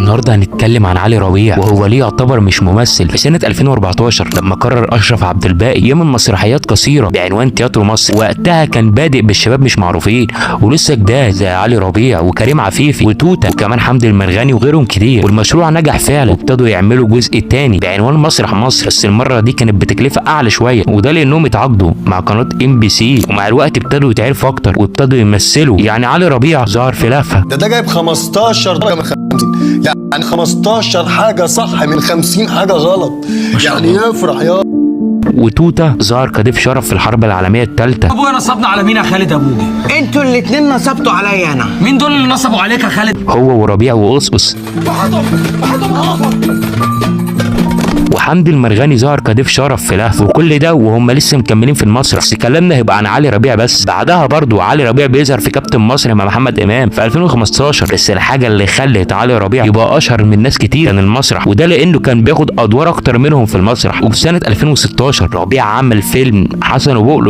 النهارده هنتكلم عن علي ربيع، وهو ليه يعتبر مش ممثل. في سنه 2014 لما قرر اشرف عبد الباقي يعمل مسرحيات قصيره بعنوان تياترو مصر، وقتها كان بادئ بالشباب مش معروفين ولسه جداد زي علي ربيع وكريم عفيفي وتوته وكمان حمدي المرغني وغيرهم كتير، والمشروع نجح فعلا وابتدوا يعملوا جزء تاني بعنوان مسرح مصر، بس المره دي كانت بتكلفه اعلى شويه، وده لانهم اتعاقدوا مع قناه MBC، ومع الوقت ابتدوا يتعرفوا اكتر وابتدوا يمثلوا. يعني علي ربيع ظهر في لفه ده جايب 15 درجه من 50، يعني 15 حاجه صح من 50 حاجه غلط، يعني يفرح يا. وتوته ظهر كضيف شرف في الحرب العالميه الثالثه. ابويا نصبنا على مين يا خالد؟ ابويا انتوا الاتنين نصبتوا عليا انا. مين دول اللي نصبوا عليك يا خالد؟ هو وربيع وقصقص. وحمدي المرغني ظهر كضيف شرف في لهف، وكل ده وهم لسه مكملين في المسرح. بس كلامنا هيبقى عن علي ربيع بس. بعدها برضو علي ربيع بيظهر في كابتن مصر مع محمد امام في 2015. بس الحاجه اللي خلت علي ربيع يبقى اشهر من ناس كتير كان المسرح، وده لانه كان بياخد ادوار اكتر منهم في المسرح. وفي سنه 2016 ربيع عمل فيلم حسن وبقله